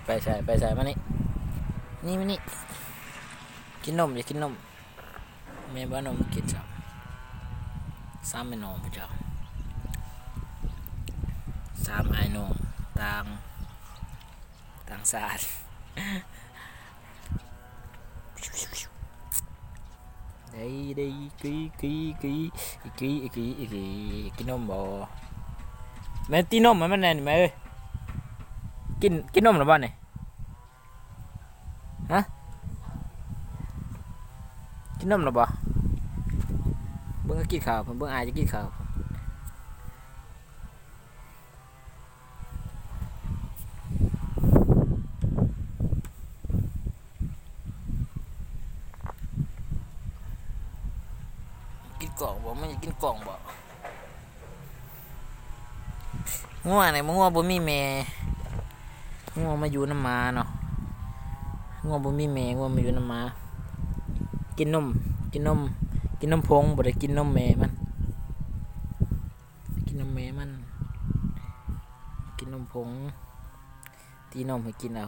ไปใส่มานี่นี่มานี่กินนมอย่ากินนมแม่บ้านนมกินซ้ำไม่นมพระเจ้าซ้ำไอ้นมต่างศาสตร์ได้กินนมบ่แม่ตีนมมันแน่นไหมเอ้ยกินนมหรือเปล่าเนี่ยฮะกินนมหรือเปล่าเบิ่งก็กินข้าวเบิ่งอายจะกินข้าวกินกล่องบ่มันจะกินกล่องบ่ง่วงไหนมึงง่วงบ่มีแม่ง่วงมาอยู่น้ำมาเนาะง่วงบ่มีแม่ง่วงมาอยู่น้ำมากินนมพงบ่ได้กินนมแม่มันกินนมแม่มันกินนมพงตีนมให้กินเอา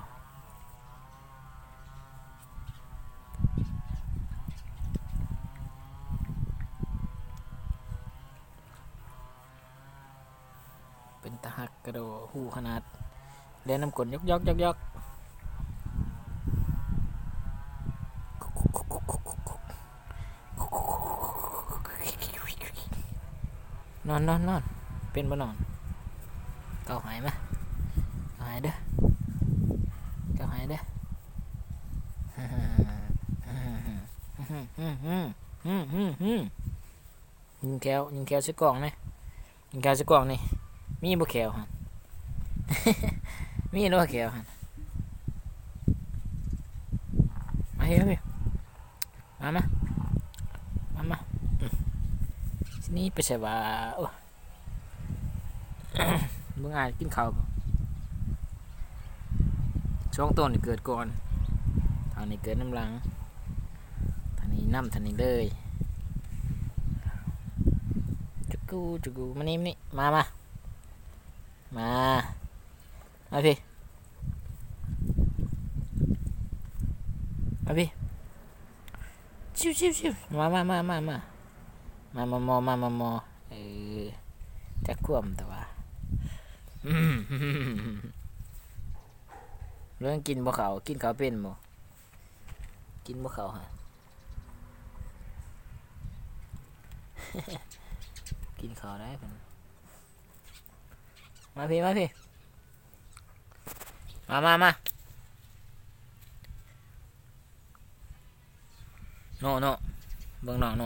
เป็นตาหักกระโดดหูขนาดเล่นน้ำกลยกนอนเป็นบ่นอนเกาหายไหมหายเด้อเกาหายเด้อยิงแก้วใส่กล่องนี่ยิงแก้วใส่กล่องนี่มีบ่แก้วฮะมีบ่แก้วฮะมาเฮ้ยมานี่ไปใส่ว่ามึงอาจกินข้าวช่วงต้นนี่เกิดก่อนทางนี้เกิดน้ำหลังทางนี้เลยจุกูมานี่มาพี่ชิวมามอจะควมแต่ว่าเรื่องกินบ่เขากินเขาเป็นบ่กินบ่เขาฮะ กินเขาได้เป็นมาพี่มาโนเบิ่งน้องโน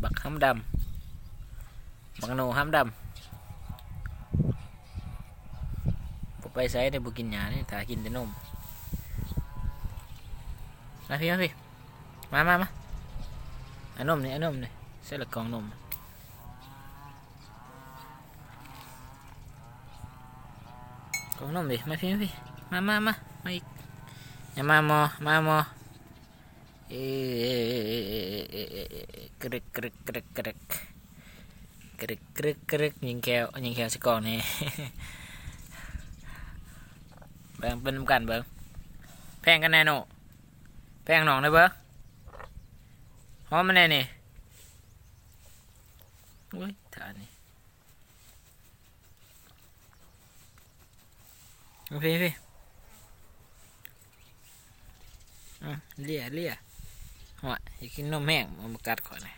บักห้ำดำบักโนห้ำดำผมไปใส่ได้บุกินหญ้านี่ถ้ากินแต่นมมาพี่มาอันนมนี่ใส่ละกล่องนมกล่องนมดิมาพี่มาอีกอย่ามามอกรึกยิงแก้วสิกล่องนี่เบิ่งเป็นกันเบิ่งแพงกันแน่โนแพงหนองได้เบิ่งหอมมันแน่นี่โอ้ยถ่านนี่พี่เลี่ยหัวอยากกินนมแห้งมากัดก่อนนะ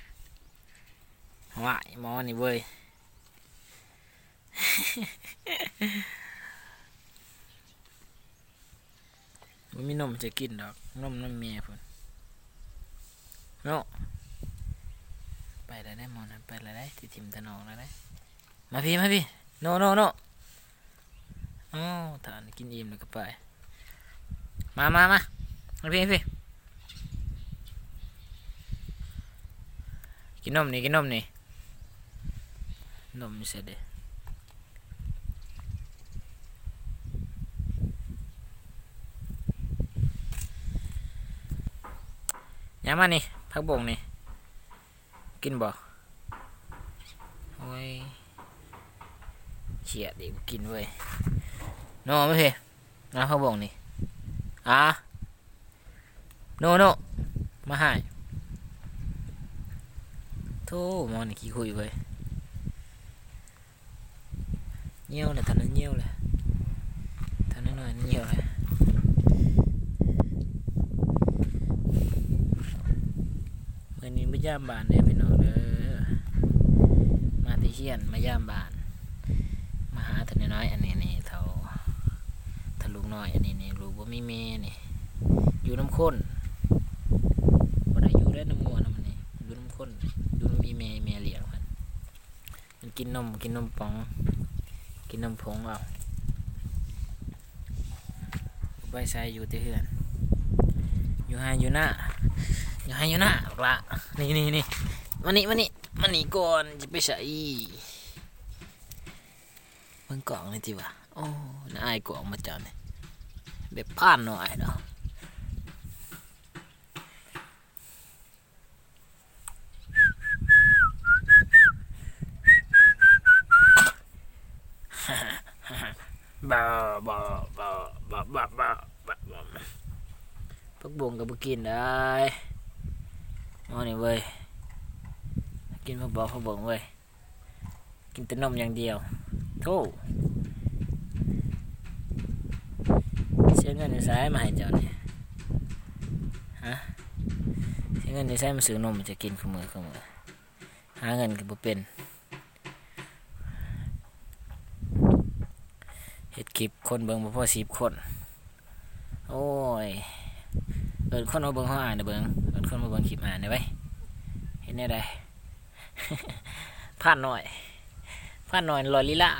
หัวหมอนี่เว้ยมันมีนมจะกินดอกนมน้ำเมียพุ่นโน่ไปแล้วได้หมอนะไปแล้วได้ที่ทิมตะนองแล้วได้มาพี่โน่อ๋อทานกินอิ่มแล้วก็ไปมาพี่กินนมนี่นมเสร็จเด้ยังมานี่พักบ่งนี่กินบ่โอ้ยเฉียดดิกินเว้ย โน่ไม่ใช่นะเขาบอกนี่โน่มาให้โธ่มองนี่ขี้คุยเว้ยเงี้ยวเลยทันนั้นเงี้ยวเลยทันนั้นหน่อยเงี้ยวเลยเมื่อนี้มาย่ามบานเด้อพี่น้องเด้อมาที่เชียนมาย่ามบานมาหาท่านน้อยอันนี้นี่เท่าทะลุน้อยอันนี้นี่ลูกบ่มีแม่นี่อยู่น้ำข้นบ่ได้อยู่ได้น้ำงัวน้ำมันนี่อยู่น้ำข้นอยู่น้ำมีแม่เลี้ยงมันกินนมป๋องกินนมผงเอาใบไซอยู่ที่เฮือนอยู่หาอยู่หน้าละนี่มานี่ก่อนจะไปใส่เบิ่งกล่องนี่จิวะโอ้น่าอายกล่องมาจังนี่แบบผ่านหน่อยเนาะบ้าพักบงกับบุกินได้มอนี่เว้ยกินพักบงเว้ยกินแต่นมอย่างเดียวโธ่เสียเงินในสายมาให้เจ้าเนี่ยฮะเสียเงินในสายมาซื้อนมจะกินขมือหาเงินก็บ่เป็นเฮ็ดคลิปคนเบิ่งบ่พอ10 คนโอ้ยเอิ้นคนมาเบิ่งเฮาอ่านเด้อเบิ่งเอิ้นคนมาเบิ่งคลิปอ่านได้ไว้เฮ็ดแนวใด ผ่านหน่อยลอยลีลา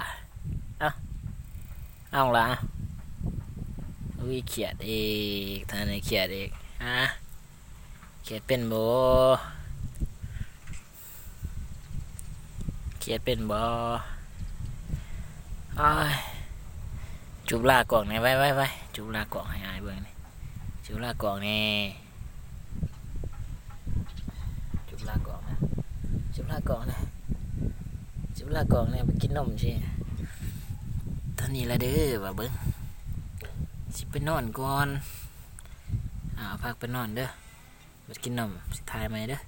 เอาล่ะอุ้ยเขียดอีกท่านไหนเขียดอีกเขียดเป็นบ่จุบลากล่องนี่ไว้จุบลากล่องให้อายเบิ่งนี่จุบลากล่องนี่จุบลากล่องนี่ไปกินนมสิตอนนี้ละเด้อว่าเบิ่งสิไปนอนก่อนพักไปนอนเด้อไปกินนมสิทายไหมเด้อ